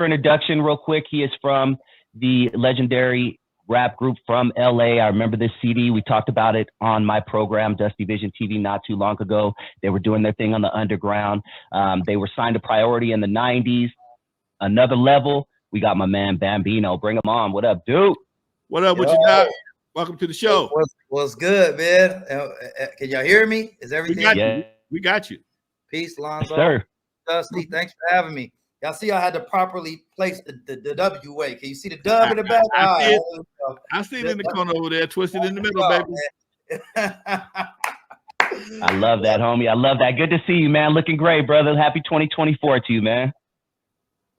for introduction real quick. He is from the legendary rap group from LA. I remember this CD. We talked about it on my program, Dusty Vision TV, not too long ago. They were doing their thing on the underground. They were signed to Priority in the 90s. Another Level. We got my man Bambino. Bring him on. What up, dude? What up? What you got? Welcome to the show. What's good, man? Can y'all hear me? Is everything? We got you. Peace, Lonzo. Yes, sir. Dusty, thanks for having me. Y'all see I had to properly place the W-A. Can you see the dub in the back? I see it in the corner over there, twisted in the middle, baby. I love that, homie. I love that. Good to see you, man. Looking great, brother. Happy 2024 to you, man.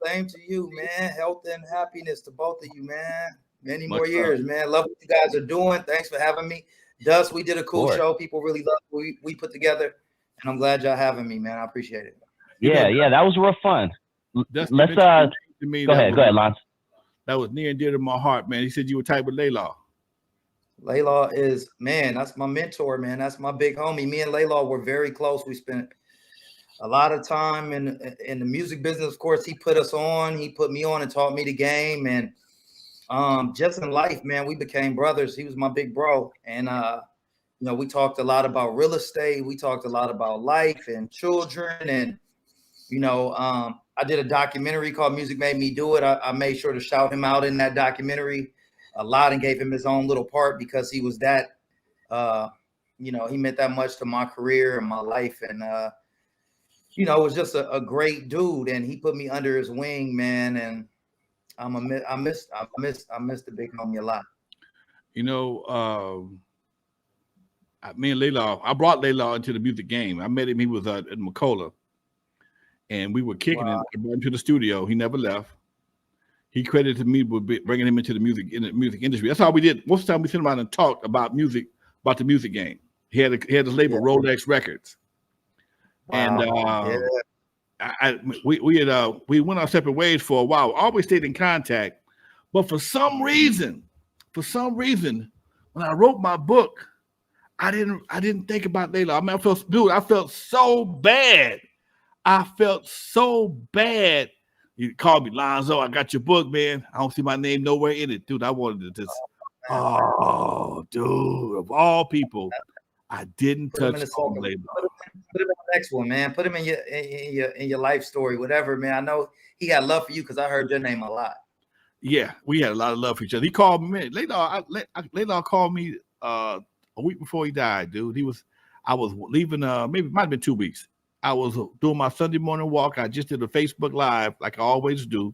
Same to you, man. Health and happiness to both of you, man. Many more years, man. Love what you guys are doing. Thanks for having me. Dust, we did a cool show. People really love what we put together. And I'm glad y'all having me, man. I appreciate it. Yeah, that was real fun. Let's go ahead, Lance. That was near and dear to my heart, man. He said you were tight with Laylaw. Laylaw is, man, that's my mentor, man. That's my big homie. Me and Laylaw were very close. We spent a lot of time in the music business. Of course, he put us on. He put me on and taught me the game. And just in life, man, we became brothers. He was my big bro. And, you know, we talked a lot about real estate. We talked a lot about life and children. And, you know, I did a documentary called Music Made Me Do It. I made sure to shout him out in that documentary a lot and gave him his own little part because he was that, you know, he meant that much to my career and my life. And, you know, was just a great dude. And he put me under his wing, man. And I miss the big homie a lot. You know, me and Laylaw, I brought Laylaw into the music game. I met him. He was in Michel'le. And we were kicking it. I brought him to the studio. He never left. He credited me with bringing him into the music industry. That's how we did. Most of the time we sit around and talked about music, about the music game. He had his label, Rolex Records. Wow. And we went our separate ways for a while. Always stayed in contact, but for some reason, when I wrote my book, I didn't think about Laylaw. I mean, I felt so bad. I felt so bad. He called me, Lonzo, I got your book, man. I don't see my name nowhere in it, dude. I wanted to just, dude, of all people, I didn't touch Laylaw. Put him in the next one, man. Put him in your life story, whatever, man. I know he got love for you because I heard your name a lot. Yeah, we had a lot of love for each other. He called me, Laylaw called me a week before he died, dude. I was leaving, maybe it might have been 2 weeks. I was doing my Sunday morning walk. I just did a Facebook Live like I always do.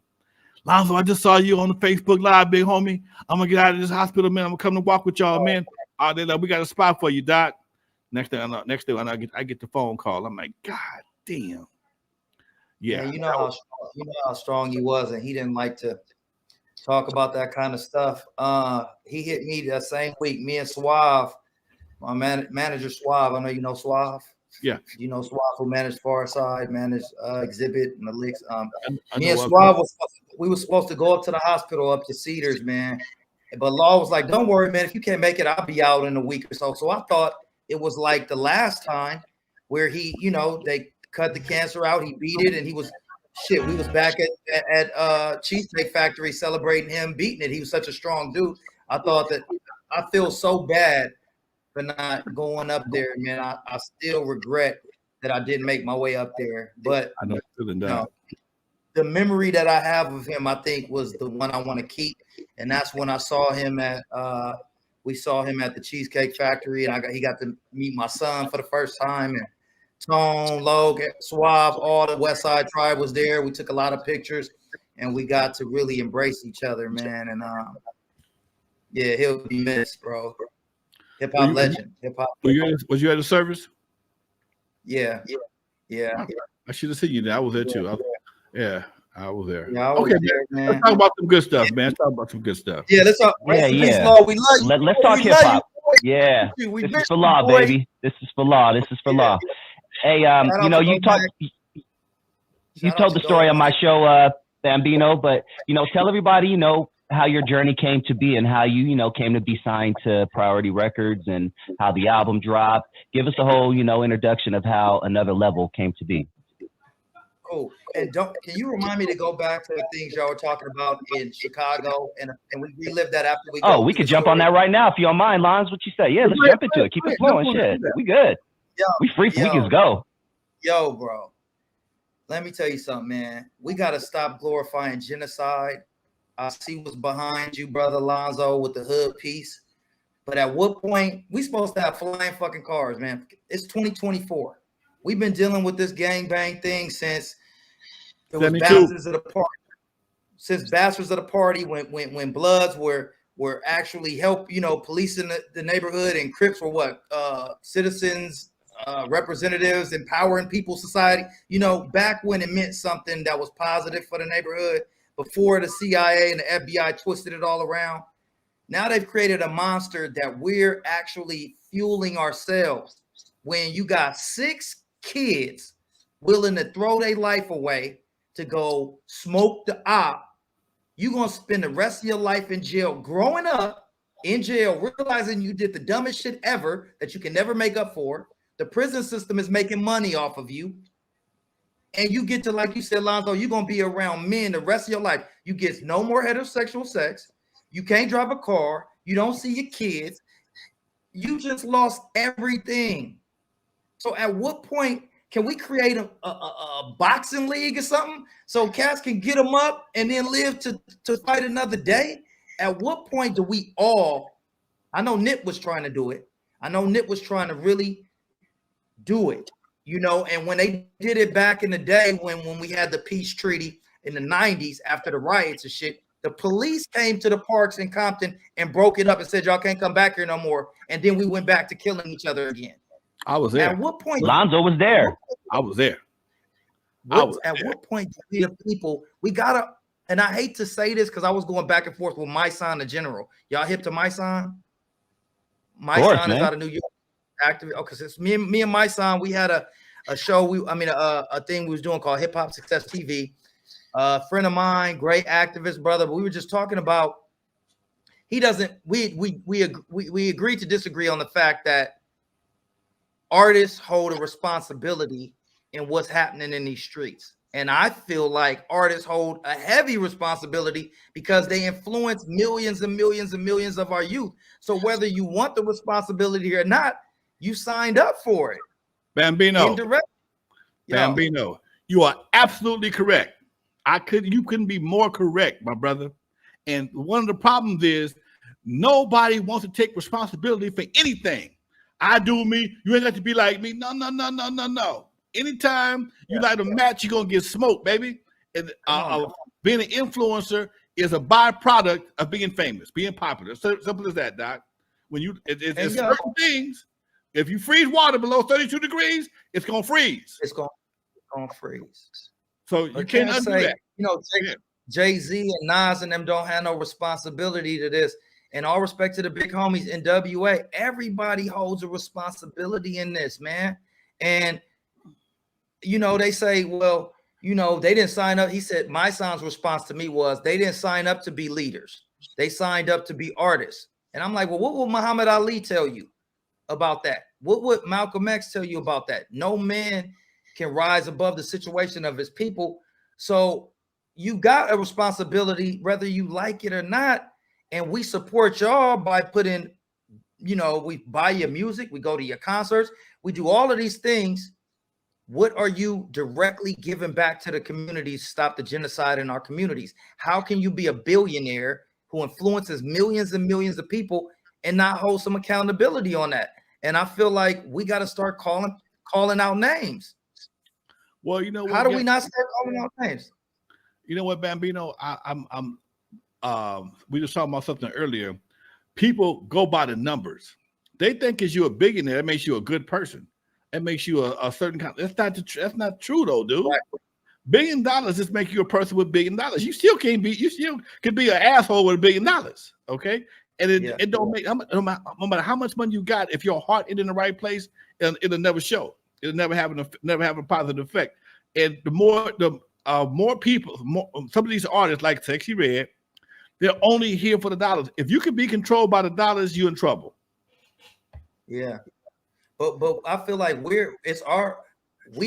Lonzo, I just saw you on the Facebook Live, big homie. I'm going to get out of this hospital, man. I'm going to come to walk with y'all, man. They're like, we got a spot for you, Doc. Next day, I get the phone call. I'm like, God damn. Yeah. You know how strong he was, and he didn't like to talk about that kind of stuff. He hit me that same week. Me and Suave, my manager Suave. I know you know Suave. Yeah, you know Suave, who managed Far Side, managed Exhibit and the Licks. Me and Suave we were supposed to go up to the hospital up to Cedars, man. But Law was like, "Don't worry, man. If you can't make it, I'll be out in a week or so." So I thought it was like the last time where he, you know, they cut the cancer out, he beat it, and he was shit. We was back at Cheesecake Factory celebrating him beating it. He was such a strong dude. I thought that I feel so bad for not going up there, man. I still regret that I didn't make my way up there. But I know, the memory that I have of him, I think, was the one I want to keep. And that's when I saw him we saw him at the Cheesecake Factory, and he got to meet my son for the first time. And Tone, Logue, Suave, all the West Side Tribe was there. We took a lot of pictures, and we got to really embrace each other, man. And yeah, he'll be missed, bro. Hip hop legend. Was you at the service? Yeah. I should have seen you there. I was there too. I was there. Yeah, okay, man. Let's talk about some good stuff, man. Let's talk about some good stuff. Yeah, let's talk. Yeah. We love you. Let's talk hip hop. Yeah, this is for law, baby. This is for law. Hey, you know, you told the story on my show, Bambino, but you know, tell everybody, you know, how your journey came to be and how you know, came to be signed to Priority Records and how the album dropped. Give us a whole, you know, introduction of how Another Level came to be. Cool. And can you remind me to go back to the things y'all were talking about in Chicago, and we relive that after we go. Oh, we could jump on that right now if you don't mind, Lons. What you say? Yeah, let's jump into it. Keep it flowing. Shit, we good. Yo, we free. We can go. Yo, bro. Let me tell you something, man. We got to stop glorifying genocide. I see what's behind you, brother Lonzo, with the hood piece. But at what point we supposed to have flying fucking cars, man? It's 2024. We've been dealing with this gangbang thing since it was bastards of the party. Since bastards of the party, when Bloods were actually policing the neighborhood, and Crips were what citizens, representatives, empowering people's society. Back when it meant something that was positive for the neighborhood, before the CIA and the FBI twisted it all around. Now they've created a monster that we're actually fueling ourselves. When you got 6 kids willing to throw their life away to go smoke the op, you're going to spend the rest of your life in jail, growing up in jail, realizing you did the dumbest shit ever that you can never make up for. The prison system is making money off of you. And you get to, like you said, Lonzo, you're going to be around men the rest of your life. You get no more heterosexual sex. You can't drive a car. You don't see your kids. You just lost everything. So at what point can we create a boxing league or something so cats can get them up and then live to fight another day? At what point do we all, I know Nip was trying to do it. I know Nip was trying to really do it, and when they did it back in the day, when we had the peace treaty in the 90s after the riots and shit, the police came to the parks in Compton and broke it up and said, y'all can't come back here no more. And then we went back to killing each other again. I was there. At what point? Lonzo was there. I was there. At what point do we, the people, we gotta, and I hate to say this because I was going back and forth with my son, the general. Y'all hip to my son? My son is out of New York. Active. Oh, because it's me and my son. We had a show. A thing we was doing called Hip Hop Success TV. A friend of mine, great activist brother. But we were just talking about. He doesn't. We agreed to disagree on the fact that artists hold a responsibility in what's happening in these streets, and I feel like artists hold a heavy responsibility because they influence millions and millions and millions of our youth. So whether you want the responsibility or not, you signed up for it. Bambino. Bambino, you are absolutely correct. You couldn't be more correct, my brother. And one of the problems is nobody wants to take responsibility for anything. I do me, you ain't got to be like me. No. Anytime you light a match, you're gonna get smoked, baby. And being an influencer is a byproduct of being famous, being popular. Simple as that, Doc. When it's certain things. If you freeze water below 32 degrees, it's gonna freeze. It's gonna freeze. So you can't undo that. Jay-Z and Nas and them don't have no responsibility to this. And all respect to the big homies N.W.A. Everybody holds a responsibility in this, man. And they say, well, they didn't sign up. He said, my son's response to me was they didn't sign up to be leaders. They signed up to be artists. And I'm like, well, what will Muhammad Ali tell you about that? What would Malcolm X tell you about that? No man can rise above the situation of his people. So you got a responsibility, whether you like it or not. And we support y'all by putting, we buy your music, we go to your concerts, we do all of these things. What are you directly giving back to the communities? Stop the genocide in our communities. How can you be a billionaire who influences millions and millions of people and not hold some accountability on that? And I feel like we got to start calling out names. Well, what? How do we not start calling out names? You know what, Bambino? We just talking about something earlier. People go by the numbers. They think as you're a billionaire, that makes you a good person. That makes you a certain kind. That's not true though, dude. Right. $1 billion just make you a person with $1 billion. You still can be an asshole with $1 billion. Okay. And it don't make no matter how much money you got, if your heart is in the right place, it'll never show. It'll never have a positive effect. And the more people, some of these artists like Sexy Red, they're only here for the dollars. If you can be controlled by the dollars, you're in trouble. Yeah. But I feel like we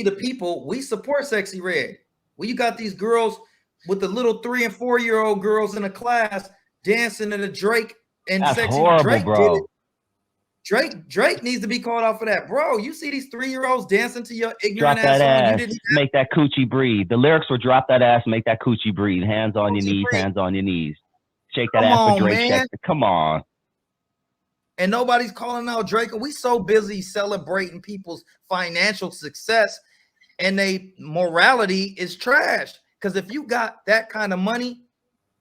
the people, we support Sexy Red. Well, you got these girls with the little 3 and 4-year-old girls in a class dancing in a Drake and That's sexy. horrible, Drake bro. did it. Drake needs to be called out for that, bro. You see these 3-year-olds dancing to your ignorant Drop that ass song. ass, You didn't make that coochie breathe. The lyrics were drop that ass, make that coochie breathe. Hands on your knees, hands on your knees. Shake that ass for Drake. Man. Come on. And nobody's calling out Drake. And we so busy celebrating people's financial success, and they morality is trash. Because if you got that kind of money,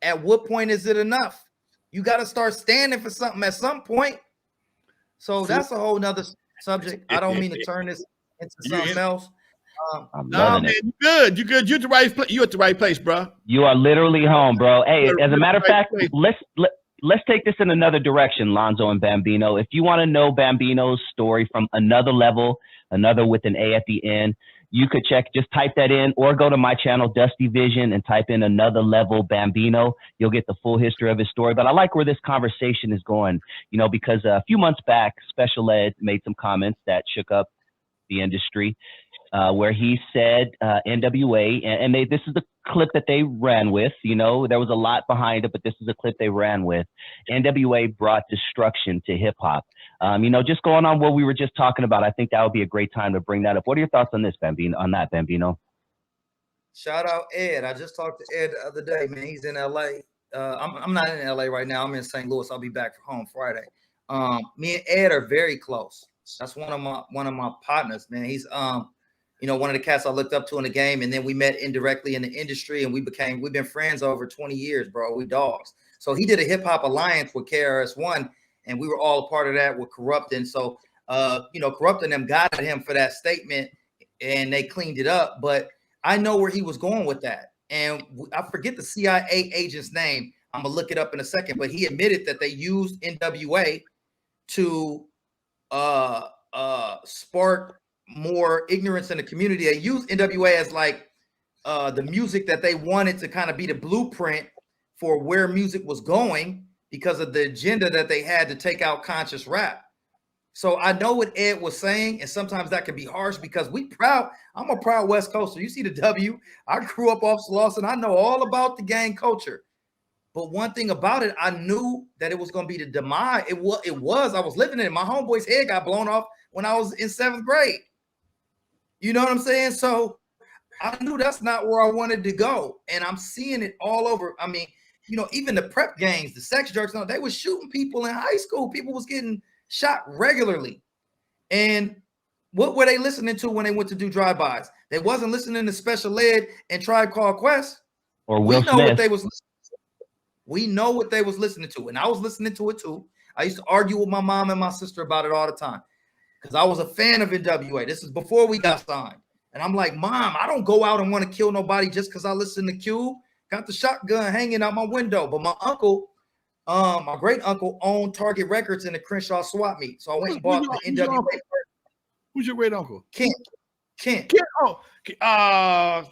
at what point is it enough? You got to start standing for something at some point. So that's a whole nother subject. I don't mean to turn this into something else. No, man, you good. You good. You're at the right place. You at the right place, bro. You are literally home, bro. Hey, as a matter of fact, let's take this in another direction, Lonzo and Bambino. If you want to know Bambino's story from another level, another with an A at the end, you could just type that in, or go to my channel, Dusty Vision, and type in another level Bambino. You'll get the full history of his story. But I like where this conversation is going, because a few months back, Special Ed made some comments that shook up the industry, where he said N.W.A. and this is the clip that they ran with. There was a lot behind it, but this is a clip they ran with. N.W.A. brought destruction to hip hop. Just going on what we were just talking about, I think that would be a great time to bring that up. What are your thoughts on this, Bambino? On that, Bambino? Shout out Ed. I just talked to Ed the other day, man. He's in LA. I'm not in LA right now. I'm in St. Louis. I'll be back home Friday. Me and Ed are very close. That's one of my partners, man. He's one of the cats I looked up to in the game, and then we met indirectly in the industry, and we've been friends over 20 years, bro. We dogs. So he did a hip hop alliance with KRS-One, and we were all a part of that with Corrupt. And so, Corrupt and them got at him for that statement, and they cleaned it up. But I know where he was going with that, and I forget the CIA agent's name. I'm gonna look it up in a second, but he admitted that they used N.W.A. to spark more ignorance in the community. They used N.W.A. as like the music that they wanted to kind of be the blueprint for where music was going, because of the agenda that they had to take out conscious rap. So I know what Ed was saying, and sometimes that can be harsh because I'm a proud West Coaster. You see the W. I grew up off Slauson. I know all about the gang culture. But one thing about it, I knew that it was going to be the demise. It was. I was living in it. My homeboy's head got blown off when I was in 7th grade. You know what I'm saying? So I knew that's not where I wanted to go. And I'm seeing it all over. I mean, even the prep gangs, the sex jerks, they were shooting people in high school. People was getting shot regularly. And what were they listening to when they went to do drive-bys? They wasn't listening to Special Ed and Tribe Called Quest. Or Will Smith. What they was listening to. We know what they was listening to. And I was listening to it too. I used to argue with my mom and my sister about it all the time, because I was a fan of N.W.A. This is before we got signed. And I'm like, Mom, I don't go out and want to kill nobody just because I listen to Cube. Got the shotgun hanging out my window. But my uncle, my great uncle, owned Target Records in the Crenshaw swap meet. So I went and bought the N.W.A. Who's your great uncle? Kent. Oh,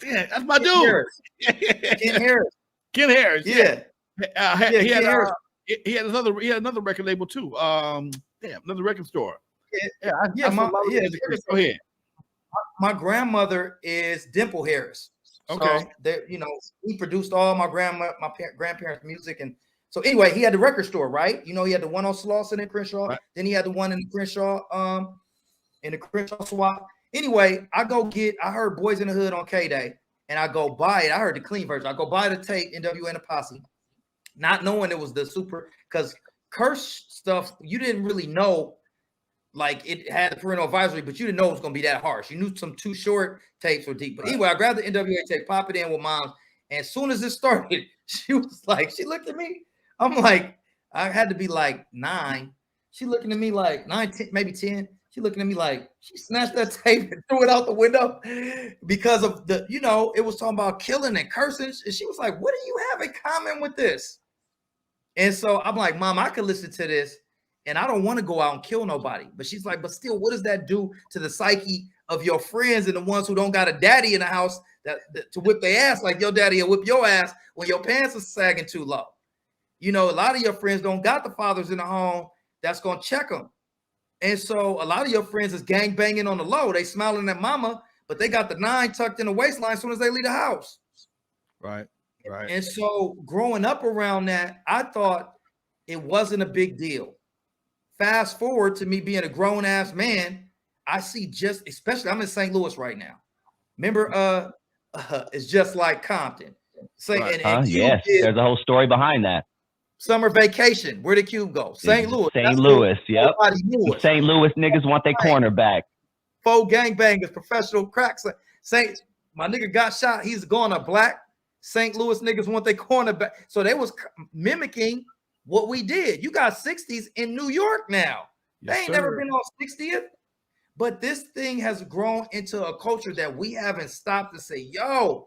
damn, that's my dude. Kent Harris. Ken Harris. Yeah. He had another record label too. Another record store. Go ahead. My grandmother is Dimple Harris. Okay. So he produced all my grandparents' music. And so anyway, he had the record store, right? He had the one on Slauson and Crenshaw. Right. Then he had the one in the Crenshaw, swap. Anyway, I heard Boys in the Hood on K-Day, and I go buy it. I heard the clean version. I go buy the tape, N.W.A. and the Posse, not knowing it was the super, because curse stuff, you didn't really know. Like, it had the parental advisory, but you didn't know it was going to be that harsh. You knew some Too Short tapes were deep. But anyway, I grabbed the N.W.A. tape, pop it in with Mom. And as soon as it started, she looked at me. I'm like, I had to be like 9. She looking at me like 9, 10, maybe 10. She looking at me like, she snatched that tape and threw it out the window because of it was talking about killing and cursing. And she was like, what do you have in common with this? And so I'm like, Mom, I could listen to this, and I don't want to go out and kill nobody. But she's like, but still, what does that do to the psyche of your friends and the ones who don't got a daddy in the house that to whip their ass like your daddy will whip your ass when your pants are sagging too low? A lot of your friends don't got the fathers in the home that's going to check them. And so a lot of your friends is gang banging on the low. They smiling at mama, but they got the 9 tucked in the waistline as soon as they leave the house. Right. Right. And so growing up around that, I thought it wasn't a big deal. Fast forward to me being a grown ass man, I see especially I'm in St. Louis right now. Remember, it's just like Compton. Right. Yes, there's a whole story behind that. Summer vacation. Where did Cube go? St. Louis. St. Louis. Yep. Knew St. Louis niggas want their cornerback. 4 gangbangers, professional cracks. My nigga got shot. He's going to black. St. Louis niggas want their cornerback. So they was mimicking what we did. You got 60s in New York now. Yes, they ain't never been on 60th. But this thing has grown into a culture that we haven't stopped to say, yo,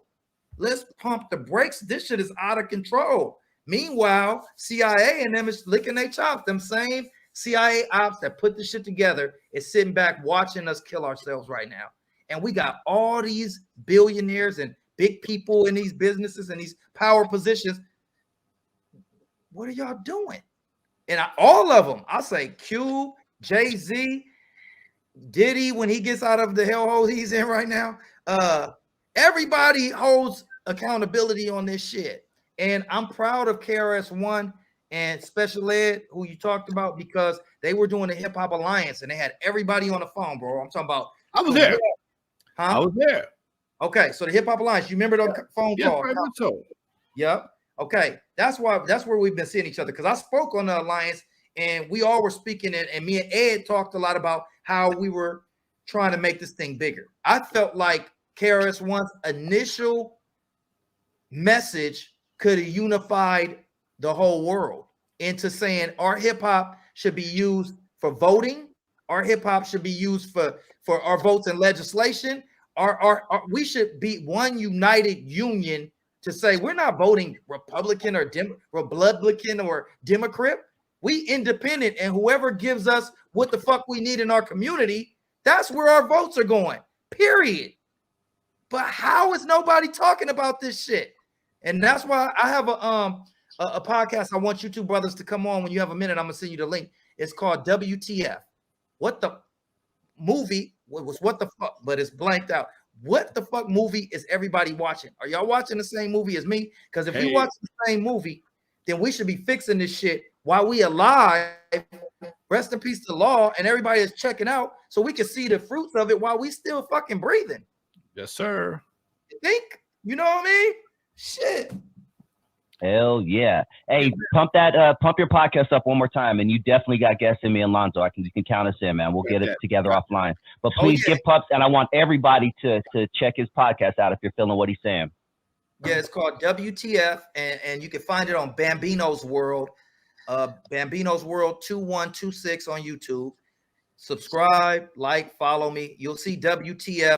let's pump the brakes. This shit is out of control. Meanwhile, CIA and them is licking their chops. Them same CIA ops that put this shit together is sitting back watching us kill ourselves right now. And we got all these billionaires and big people in these businesses and these power positions. What are y'all doing? And all of them, I say Q, Jay-Z, Diddy, when he gets out of the hellhole he's in right now, everybody holds accountability on this shit. And I'm proud of KRS-One and Special Ed, who you talked about, because they were doing a Hip Hop Alliance and they had everybody on the phone, bro. I'm talking about. I was there. Huh? I was there. Okay, so the Hip Hop Alliance, you remember the phone call? Yes, so. Yep. Okay, that's where we've been seeing each other, because I spoke on the Alliance and we all were speaking, and me and Ed talked a lot about how we were trying to make this thing bigger. I felt like KRS-One's initial message could have unified the whole world into saying our hip hop should be used for voting. Our hip hop should be used for our votes in legislation. We should be one united union to say we're not voting Republican or Republican or Democrat. We independent, and whoever gives us what the fuck we need in our community, that's where our votes are going. Period. But how is nobody talking about this shit? And that's why I have a podcast. I want you two brothers to come on when you have a minute. I'm gonna send you the link. It's called WTF. What the movie was what the fuck, but it's blanked out. What the fuck movie is everybody watching? Are y'all watching the same movie as me? Because if we watch the same movie, then we should be fixing this shit while we alive. Rest in peace to Law, and everybody is checking out so we can see the fruits of it while we still fucking breathing. Yes, sir. You think? You know what I mean? Shit. Hell yeah. Hey, pump your podcast up one more time, and you definitely got guests in me and Lonzo. You can count us in, man. We'll get it together offline. But please give Pups, and I want everybody to check his podcast out if you're feeling what he's saying. Yeah, it's called WTF, and you can find it on Bambino's World. Bambino's World 2126 on YouTube. Subscribe, like, follow me. You'll see WTF.